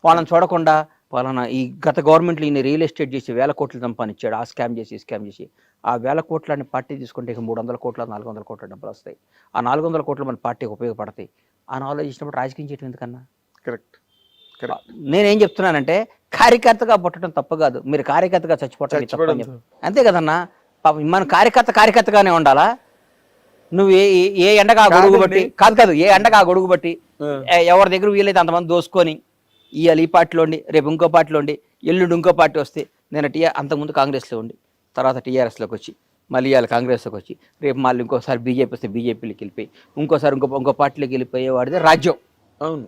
వాళ్ళని చూడకుండా వాళ్ళని ఈ గత గవర్నమెంట్లో ఈయన రియల్ ఎస్టేట్ చేసి 1000 కోట్లు సంపాదించాడు. ఆ స్కామ్ చేసి ఆ 1000 కోట్లని పార్టీ తీసుకుంటే 300 కోట్ల 400 కోట్ల డబ్బులు వస్తాయి. ఆ 400 కోట్లు మన పార్టీకి ఉపయోగపడతాయి అని ఆలోచించినప్పుడు రాజకీయం చేయడం ఎందుకన్నా? కరెక్ట్. నేనేం చెప్తున్నానంటే కార్యకర్తగా పుట్టడం తప్పు కాదు, మీరు కార్యకర్తగా చచ్చిపోవటం అంతే కదన్నా. పాపం మన కార్యకర్తగానే ఉండాలా? నువ్వు ఏ ఎండగా గొడుగు బట్టి కాదు ఏ ఎండగా గొడుగు బట్టి ఎవరి దగ్గర వీలైతే అంతమంది దోసుకొని ఇవాళ ఈ పార్టీలో ఉండి, రేపు ఇంకో పార్టీలో ఉండి, ఎల్లుండి ఇంకో పార్టీ వస్తే, నేను అంతకుముందు కాంగ్రెస్లో ఉండి తర్వాత టీఆర్ఎస్లోకి వచ్చి మళ్ళీ ఇవాళ కాంగ్రెస్లోకి వచ్చి రేపు మళ్ళీ ఇంకోసారి బీజేపీ వస్తే బీజేపీలోకి వెళ్ళిపోయి ఇంకోసారి ఇంకో పార్టీలోకి వెళ్ళిపోయేవాడిదే రాజ్యం. అవును,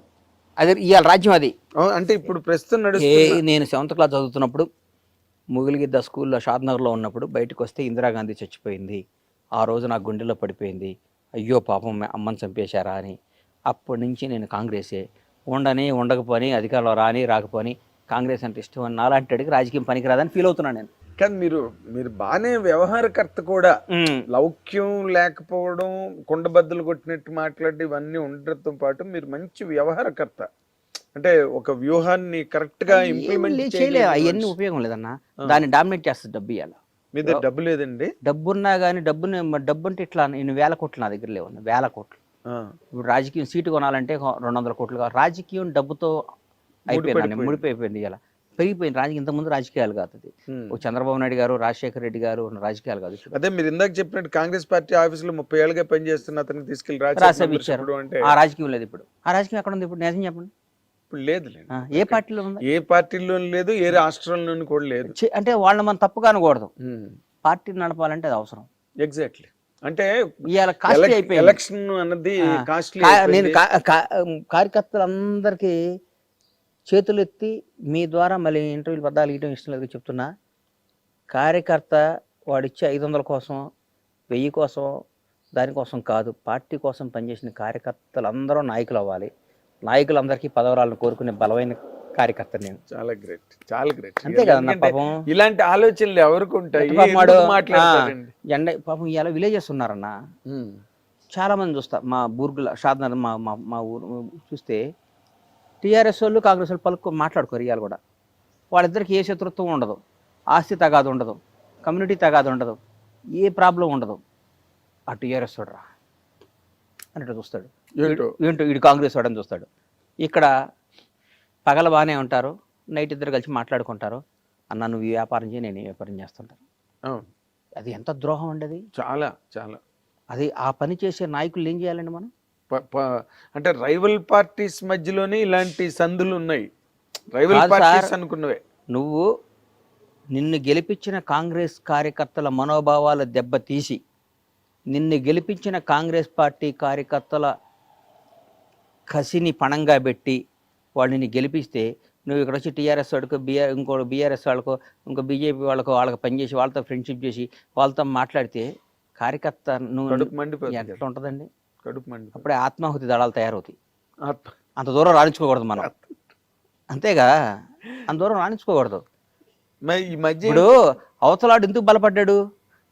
అదే ఇవాళ రాజ్యం అది. అంటే ఇప్పుడు ప్రస్తుతం నేను 7th క్లాస్ చదువుతున్నప్పుడు ముగిలిగిద్ద స్కూల్లో షాద్నగర్లో ఉన్నప్పుడు బయటకు వస్తే ఇందిరాగాంధీ చచ్చిపోయింది. ఆ రోజు నా గుండెలో పడిపోయింది, అయ్యో పాపం అమ్మని చంపేశారా అని. అప్పటి నుంచి నేను కాంగ్రెసే, ఉండకపోని అధికారంలో రాకపోని కాంగ్రెస్ అంటే ఇష్టం అని నాలాంటి అడిగి రాజకీయం పనికిరాదని ఫీల్ అవుతున్నాను నేను. కానీ మీరు బాగానే వ్యవహారకర్త కూడా, లౌక్యం లేకపోవడం, కుండబద్దలు కొట్టినట్టు మాట్లాడి ఇవన్నీ ఉండటంతో పాటు మీరు మంచి వ్యవహారకర్త. అంటే ఒక వ్యూహాన్ని కరెక్ట్ గా ఇంప్లిమెంట్ చేయలేదు, అవన్నీ ఉపయోగం లేదన్నా. దాన్ని డామినేట్ చేస్తుంది డబ్బు. ఇవ్వాలి మీ దగ్గర డబ్బు లేదండి? డబ్బున్నా కానీ డబ్బు అంటే ఇట్లా 1000 కోట్లు నా దగ్గర లేవు, 1000 కోట్లు ఇప్పుడు రాజకీయం సీటు కొనాలంటే 200 కోట్లు కావాలి. రాజకీయం డబ్బుతో అయిపోయిందండి, ముడిపోయిపోయింది. ఇలా పెరిగిపోయింది రాజకీయం. ఇంతకుముందు రాజకీయాలు కాదు అది. ఓ చంద్రబాబు నాయుడు గారు, రాజశేఖర రెడ్డి గారు రాజకీయాలు కాదు. అదే మీరు ఇందాక చెప్పినట్టు కాంగ్రెస్ పార్టీ ఆఫీసులో 30 ఏళ్ళుగా పనిచేస్తున్న అతన్ని తీసుకెళ్లి రాజ్యసభ ఇచ్చారు. ఆ రాజకీయం లేదు ఇప్పుడు. ఆ రాజకీయం ఎక్కడ ఉంది ఇప్పుడు? నిజం చెప్పండి. ఇప్పుడు లేదు. ఏ పార్టీలో ఉంది? ఏ పార్టీలో లేదు, ఏ రాష్ట్రంలోనూ కూడా లేదు. అంటే వాళ్ళని మనం తప్పుగా అనకూడదు. పార్టీని నడపాలంటే అది అవసరం. ఎగ్జాక్ట్లీ. అంటే ఎలక్షన్ అన్నది నేను కార్యకర్తలందరికీ చేతులు ఎత్తి మీ ద్వారా మళ్ళీ ఇంటర్వ్యూలు పద్దాలు ఇవ్వడం ఇష్టం లేదు చెప్తున్నా. కార్యకర్త వాడిచ్చే 500 కోసం, 1000 కోసం, దానికోసం కాదు, పార్టీ కోసం పనిచేసిన కార్యకర్తలు అందరూ నాయకులు అవ్వాలి. నాయకులందరికీ పదవరాలను కోరుకునే బలమైన కార్యకర్త నేను. చాలా గ్రేట్, చాలా గ్రేట్. అంతే కదా పాపం. ఇలాంటి ఆలోచనలు ఎవరికి ఉంటాయి? జెండా పాపం ఇలా విలేజెస్ ఉన్నారన్న. చాలా మంది చూస్తా, మా బూర్గుల షాద్నగర్ మా ఊరు చూస్తే టీఆర్ఎస్ వాళ్ళు కాంగ్రెస్ వాళ్ళు మాట్లాడుకోరు. ఇవాళ కూడా వాళ్ళిద్దరికి ఏ శత్రుత్వం ఉండదు, ఆస్తి తగాదు ఉండదు, కమ్యూనిటీ తగాదు ఉండదు, ఏ ప్రాబ్లం ఉండదు. ఆ టీఆర్ఎస్ వాడు రా అన్నట్టు చూస్తాడు, ఏంటో వీడు కాంగ్రెస్ వాడని చూస్తాడు. ఇక్కడ పగల బాగానే ఉంటారు, నైట్ ఇద్దరు కలిసి మాట్లాడుకుంటారు. అన్న నువ్వు ఈ వ్యాపారం చేయి, నేను ఈ వ్యాపారం చేస్తుంటాను. అది ఎంత ద్రోహం అండి అది. చాలా చాలా. అది ఆ పని చేసే నాయకులు ఏం చేయాలండి మనం? అంటే రైవల్ పార్టీస్ మధ్యలోనే ఇలాంటి సందులు ఉన్నాయి. రైవల్ పార్టీస్ అనుకున్నవే. నువ్వు నిన్ను గెలిపించిన కాంగ్రెస్ కార్యకర్తల మనోభావాల దెబ్బతీసి, నిన్ను గెలిపించిన కాంగ్రెస్ పార్టీ కార్యకర్తల కసిని పణంగా పెట్టి వాళ్ళని గెలిపిస్తే, నువ్వు ఇక్కడ వచ్చి టీఆర్ఎస్ వాడికో ఇంకో బీఆర్ఎస్ వాళ్ళకో ఇంకో బీజేపీ వాళ్ళకి పనిచేసి వాళ్ళతో ఫ్రెండ్షిప్ చేసి వాళ్ళతో మాట్లాడితే కార్యకర్త నువ్వు ఎట్లా ఉంటుందండి? అప్పుడే ఆత్మాహుతి దళాలు తయారవుతాయి. అంత దూరం రాణించుకోకూడదు మనం. అంతేగా, అంత దూరం రాణించుకోకూడదు. ఇప్పుడు అవతలాడు ఎందుకు బలపడ్డాడు?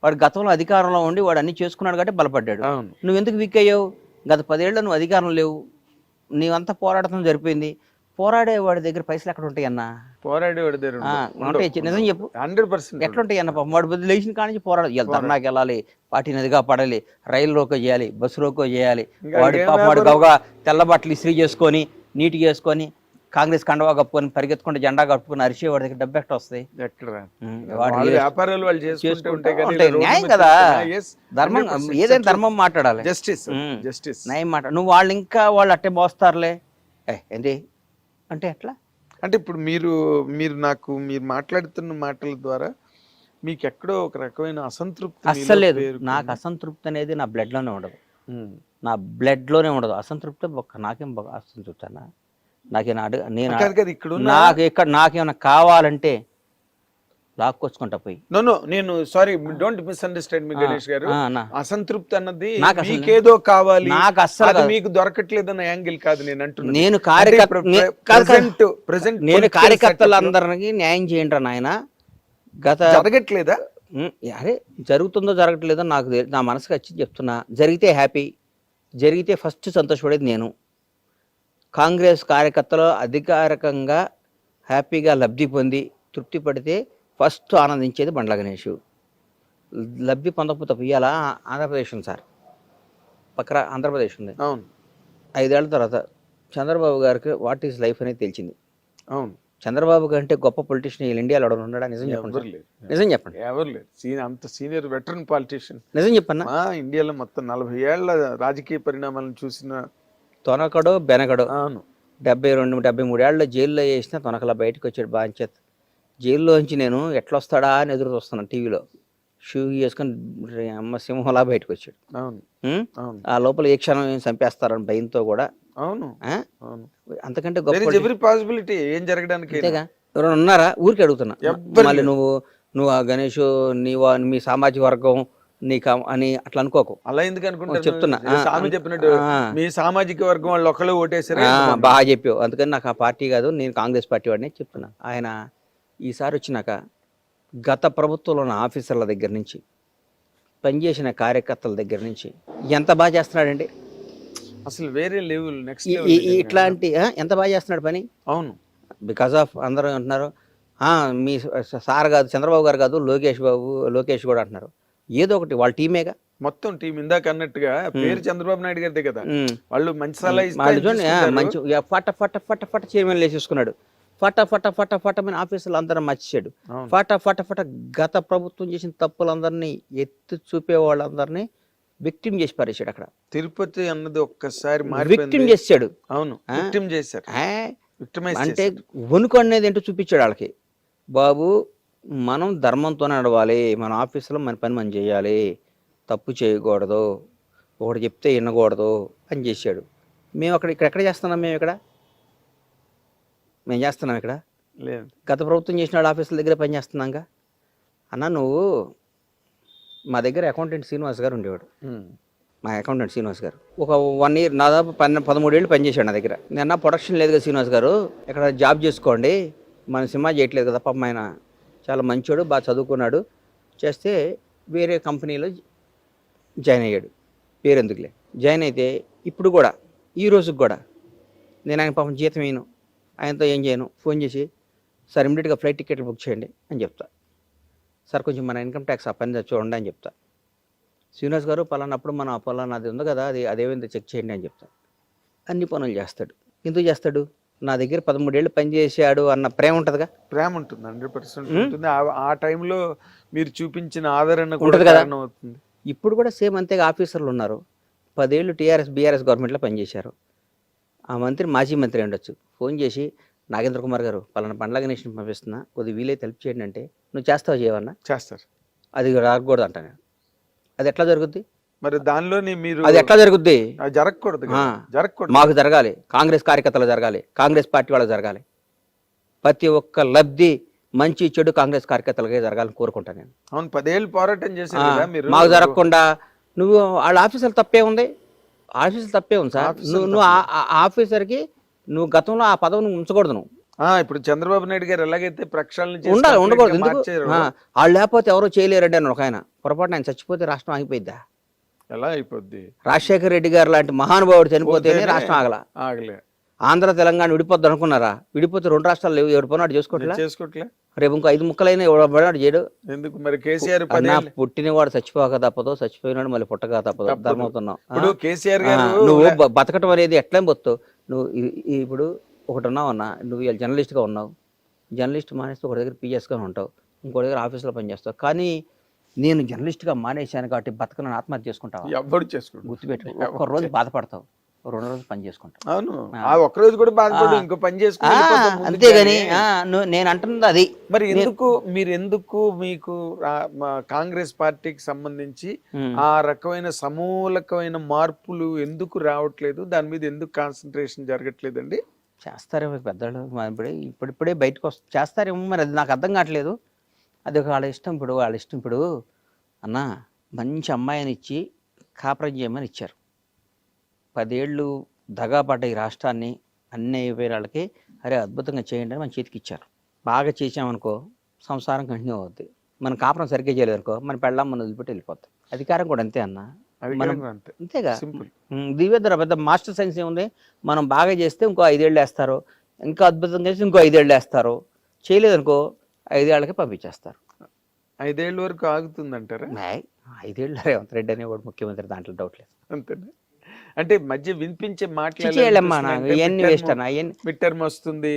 వాడు గతంలో అధికారంలో ఉండి వాడు అన్ని చేసుకున్నాడు కాబట్టి బలపడ్డాడు. నువ్వు ఎందుకు వీక్ అయ్యావు? గత 10 ఏళ్ళు నువ్వు అధికారం లేవు, నీవంతా పోరాటం జరిపోయింది. పోరాడేవాడి దగ్గర పైసలు ఎక్కడ ఉంటాయి అన్న? పోరాడేవాడి దగ్గర నిజం చెప్పు, 100% ఎట్లుంటాయి అన్న? వాడు బదులు లేచిన కానించి పోరాడాలి, ధర్నాకి వెళ్ళాలి, పార్టీ నదిగా పడాలి, రైలు రోకో చేయాలి, బస్సు రోకో చేయాలి. వాడు గవగా తెల్ల బట్టలు ఇస్త్రీ చేసుకొని నీట్గా వేసుకొని కాంగ్రెస్ కండవా కప్పుకొని పరిగెత్తుకుంటే జెండా కప్పుకొని అరిచే వాడి దగ్గర డబ్బు ఎక్కడ వస్తాయి? న్యాయం కదా, ధర్మం. ఏదైనా ధర్మం మాట్లాడాలి, జస్టిస్ న్యాయం మాట్లాడాలి. నువ్వు వాళ్ళు ఇంకా వాళ్ళు అట్టే మోస్తారులే ఏంటి అంటే ఎట్లా? అంటే ఇప్పుడు మీరు మాట్లాడుతున్న మాటల ద్వారా మీకు ఎక్కడో ఒక రకమైన అసంతృప్తి. అస్సలు లేదు. నాకు అసంతృప్తి అనేది నా బ్లడ్లోనే ఉండదు, నా బ్లడ్లోనే ఉండదు అసంతృప్తి. నాకేం అసంతృప్తి అన్న? నాకేమన్నా కావాలంటే లాక్కొచ్చుకుంటా పోయి. నేను సారీ, డోంట్ మిస్అండర్స్టాండ్ మీ గణేష్ గారు. అసంతృప్తి అన్నది మీకేదో కావాలి, నాకు అస్సలు మీకు దొరకట్లేదన్న యాంగిల్ కాదు నేను అంటున్నాను. నేను కార్యకర్తలందరికీ న్యాయం చేయండి నాయన. జరగట్లేదా? అరే జరుగుతుందో జరగట్లేదో నాకు నా మనసుకు వచ్చి చెప్తున్నా. జరిగితే హ్యాపీ, జరిగితే ఫస్ట్ సంతోషపడేది నేను. కాంగ్రెస్ కార్యకర్తలు అధికారికంగా హ్యాపీగా లబ్ధి పొంది తృప్తి పడితే ఫస్ట్ ఆనందించేది బండ్ల గణేష్. లబ్ధి పొందకపోతే ఇవాళ ఆంధ్రప్రదేశ్ ఉంది సార్, పక్కన ఆంధ్రప్రదేశ్ ఉంది. అవును. 5 ఏళ్ల తర్వాత చంద్రబాబు గారికి వాట్ ఈజ్ లైఫ్ అనేది తెలిసింది. అవును. చంద్రబాబు కంటే గొప్ప పొలిటీషియన్ ఇండియాలో ఎవరు ఉన్నాడా? నిజం చెప్పండి, నిజం చెప్పండి. ఎవరు లేరు. అంత సీనియర్ వెటరన్ పాలిటీషియన్. నిజం చెప్పన్నా. ఇండియాలో మొత్తం 40 ఏళ్ల రాజకీయ పరిణామాలను చూసిన తొనకడో బెనకడో. అవును. 72-73 ఏళ్ళలో జైల్లో వేసిన తొనకలా బయటకు వచ్చాడు బాంచేత్. జైల్లోంచి నేను ఎట్లా వస్తాడా అని ఎదురు చూస్తున్నాను టీవీలో. షూ వేసుకొని అమ్మ సింహంలా బయటకు వచ్చాడు. ఆ లోపల ఏ క్షణం ఏం చంపేస్తారని భయంతో కూడా. అవును. అంతకంటే గొప్ప ఎవరీ పాసిబిలిటీ ఏం జరగడానికి. ఎవరైనా ఉన్నారా? ఊరికి అడుగుతున్నా. మళ్ళీ నువ్వు ఆ గణేష్ మీ సామాజిక వర్గం నీకు అని అట్లా అనుకోకు. అలా ఎందుకు అనుకుంటా చెప్తున్నా. చెప్పినట్టు మీ సామాజిక వర్గం వాళ్ళు ఒకళ్ళు ఓటేసారు. బాగా చెప్పావు. అందుకని నాకు ఆ పార్టీ కాదు, నేను కాంగ్రెస్ పార్టీ వాడిని చెప్తున్నా. ఆయన ఈసారి వచ్చినాక గత ప్రభుత్వంలో ఉన్న ఆఫీసర్ల దగ్గర నుంచి, పనిచేసిన కార్యకర్తల దగ్గర నుంచి ఎంత బాగా చేస్తున్నాడండి. అసలు వేరే లెవెల్, నెక్స్ట్ ఇట్లాంటి ఎంత బాగా చేస్తున్నాడు పని. అవును. బికాస్ ఆఫ్ అందరూ అంటున్నారు మీ సార్ కాదు, చంద్రబాబు గారు కాదు, లోకేష్ కూడా అంటున్నారు. ఏదో ఒకటి వాళ్ళ టీమేగా. మొత్తం టీం ఇందాక అన్నట్టుగా పేరు చంద్రబాబు నాయుడు గారిదే కదా, ఉమ్. వాళ్ళు మంచి సలహా ఇస్తే వాళ్ళు ఆయన చూడండి తీసుకుంటారు. మంచి ఫట ఫట ఫట ఫట చైర్మన్ వేసేసుకున్నాడు. ఫట ఫట ఫట ఫట మన ఆఫీసులు అందరూ మర్చిచాడు. అవును. ఫట ఫట ఫట గత ప్రభుత్వం చేసిన తప్పులందరినీ ఎత్తి చూపే వాళ్ళందరినీ విక్టిమ్ చేసి పారేశాడు అక్కడ. తిరుపతి అన్నది ఒక్కసారి విక్టిమ్ మారిపోయింది. చేశాడు. అవును, విక్టిమ్ చేశారు. ఆ, విక్టిమైజ్ అంటే చేశారు. వణుకు అనేది ఏంటో చూపించాడు వాళ్ళకి. బాబు మనం ధర్మంతోనే నడవాలి, మన ఆఫీసులో మన పని మనం చేయాలి, తప్పు చేయకూడదు, ఒకటి చెప్తే వినకూడదు అని చేశాడు. మేము అక్కడ ఎక్కడ చేస్తున్నాం, మేము చేస్తున్నాం ఇక్కడ లేదు. గత ప్రభుత్వం చేసిన వాళ్ళ ఆఫీసుల దగ్గర పని చేస్తున్నాగా. అన్న నువ్వు మా దగ్గర అకౌంటెంట్ శ్రీనివాస్ గారు ఉండేవాడు. ఉమ్. మా అకౌంటెంట్ శ్రీనివాస్ గారు ఒక 1 year దాదాపు 13 ఏళ్ళు పనిచేశాడు నా దగ్గర. నిన్న ప్రొడక్షన్ లేదు కదా శ్రీనివాస్ గారు, ఇక్కడ జాబ్ చేసుకోండి, మన సినిమా చేయట్లేదు కదా పాపం, ఆయన చాలా మంచోడు, బాగా చదువుకున్నాడు, చేస్తే వేరే కంపెనీలో జాయిన్ అయ్యాడు. పేరెందుకులే, జాయిన్ అయితే ఇప్పుడు కూడా ఈ రోజుకి కూడా నేను ఆయన పాపం జీతం వేయను, ఆయనతో ఏం చేయను, ఫోన్ చేసి సార్ ఇమ్మీడియట్గా ఫ్లైట్ టికెట్లు బుక్ చేయండి అని చెప్తా, సార్ కొంచెం మన ఇన్కమ్ ట్యాక్స్ ఆ పని చూడండి అని చెప్తా. శ్రీనివాస్ గారు పలానప్పుడు మన పలానాది ఉంది కదా, అదేమైందో చెక్ చేయండి అని చెప్తా. అన్ని పనులు చేస్తాడు. ఎందుకు చేస్తాడు? నా దగ్గర 13 ఏళ్ళు పనిచేసాడు అన్న ప్రేమ ఉంటుందిగా. ప్రేమ ఉంటుంది, 100% ఉంటుంది. ఆ టైంలో మీరు చూపించిన ఆదరణ కూడా ఉంటుంది కదా. కారణం అవుతుంది. ఇప్పుడు కూడా సేమ్ అంతేగా ఆఫీసర్లు ఉన్నారు. 10 ఏళ్ళు టీఆర్ఎస్ బీఆర్ఎస్ గవర్నమెంట్లో పనిచేశారు. ఆ మంత్రి మాజీ మంత్రి ఉండొచ్చు, ఫోన్ చేసి నాగేంద్ర కుమార్ గారు పలానా బండ్ల గణేష్ని పంపిస్తున్నా, కొద్దిగా వీలైతే హెల్ప్ చేయండి అంటే, నువ్వు చేస్తావు చేయవన్నా, చేస్తారు. అది రాకూడదు అంట నేను. అది ఎట్లా జరుగుద్ది? మరి దానిలోని మీరు అది ఎట్లా జరుగుద్ది? అది జరగకూడదు కదా. జరగకూడదు. మాకు జరగాలి, కాంగ్రెస్ కార్యకర్తలు జరగాలి, కాంగ్రెస్ పార్టీ వాళ్ళకి జరగాలి. ప్రతి ఒక్క లబ్ధి మంచి చెడు కాంగ్రెస్ కార్యకర్తలకే జరగాలని కోరుకుంటాను నేను. అవును, 10 ఏళ్ళు పోరాటం చేశారు కదా మీరు. మాకు జరగకుండా నువ్వు వాళ్ళ ఆఫీసర్లు తప్పే ఉంది, ఆఫీసర్లు తప్పే ఉంది సార్. నువ్వు ఆఫీసర్కి నువ్వు గతంలో ఆ పదవిని ఉంచకూడదు. నువ్వు ఇప్పుడు చంద్రబాబు నాయుడు గారు ఎలాగైతే ప్రక్షాళన చేసి ఉండాలి, ఉండకూడదు. ఎందుకు? మార్చారో, వాళ్ళు లేకపోతే ఎవరో చేయలేరండి అని ఒక ఆయన పొరపాటున ఆయన చచ్చిపోతే రాష్ట్రం ఆగిపోయిద్దా? ఎలా అయిపోద్ది? రాజశేఖర రెడ్డి గారు లాంటి మహానుభావుడు చనిపోతేనే రాష్ట్రం ఆగలే. ఆంధ్ర తెలంగాణ విడిపోద్ది అనుకున్నారా? విడిపోతే 2 రాష్ట్రాలు లేవు, ఎవరు పని చేసుకోవట్లే. రేపు ఇంకో 5 ముక్కలైనా ఎవడు చేయడు. ఎందుకు మరి కేసీఆర్ పుట్టినవాడు చచ్చిపోక తప్పదు, చచ్చిపోయినాడు మళ్ళీ పుట్టక తప్పదు, ధర్మవుతున్నావు. ఇప్పుడు కేసీఆర్ గారు నువ్వు బతకటం అనేది ఎట్లా బతుకు నువ్వు. ఇప్పుడు ఒకటి ఉన్నావు అన్న, నువ్వు జర్నలిస్ట్గా ఉన్నావు, జర్నలిస్ట్ మానేస్తే ఒక దగ్గర పిఎస్గా ఉంటావు, ఇంకో దగ్గర ఆఫీస్లో పనిచేస్తావు. కానీ నేను జర్నలిస్ట్గా మానేశాను కాబట్టి బతకను ఆత్మహత్య చేసుకుంటావు. ఎవ్వడు చేసుకుంటావు, గుర్తుపెట్టు. ఒక్క రోజు బాధపడతావు, 2 రోజులు పని చేసుకుంటావు. అవును, ఆ ఒక్క రోజు కూడా బాధపడు, ఇంకో పని చేసుకుంటా. అంతేగాని నేను అంటున్నది అది. మరి ఎందుకు మీకు కాంగ్రెస్ పార్టీకి సంబంధించి ఆ రకమైన సమూలకమైన మార్పులు ఎందుకు రావట్లేదు? దాని మీద ఎందుకు కాన్సన్ట్రేషన్ జరగట్లేదండి? చేస్తారేమో పెద్దలు, ఇప్పుడిప్పుడే బయటకు చేస్తారేమో, మరి అది నాకు అర్థం కావట్లేదు. అది వాళ్ళ ఇష్టం. వాళ్ళ ఇష్టం. ఇప్పుడు అన్న మంచి అమ్మాయిని ఇచ్చి కాపురం చేయమని ఇచ్చారు. 10 ఏళ్ళు దగాపడ్డ ఈ రాష్ట్రాన్ని అన్ని అయిపోయిన వాళ్ళకి అరే అద్భుతంగా చేయండి అని మన చేతికి ఇచ్చారు. బాగా చేసామనుకో సంసారం కంటిన్యూ అవుద్ది. మన కాపురం సరిగ్గా చేయలేదు అనుకో మన పెళ్ళాం మనం వదిలిపెట్టి వెళ్ళిపోతాం. అధికారం కూడా అంతే అన్న, అంతేగా. దివ్యధర పెద్ద మాస్టర్ సైన్స్ ఏముంది? మనం బాగా చేస్తే ఇంకో 5 ఏళ్ళు వేస్తారు, ఇంకా అద్భుతంగా చేస్తే ఇంకో 5 ఏళ్ళు వేస్తారు, చేయలేదనుకో 5 ఏళ్ళకి పంపించేస్తారు. 5 ఏళ్ళ వరకు ఆగుతుందంటారా? 5 ఏళ్ళు రేవంత్ రెడ్డి అనేవాడు ముఖ్యమంత్రి, దాంట్లో డౌట్ లేదు. అంతేనా? అంటే మధ్య వినిపించే మాట్లాడాలమ్మా, ఇవన్నీ వేస్ట్ అన్న. మిడ్ టర్మ్ వస్తుంది.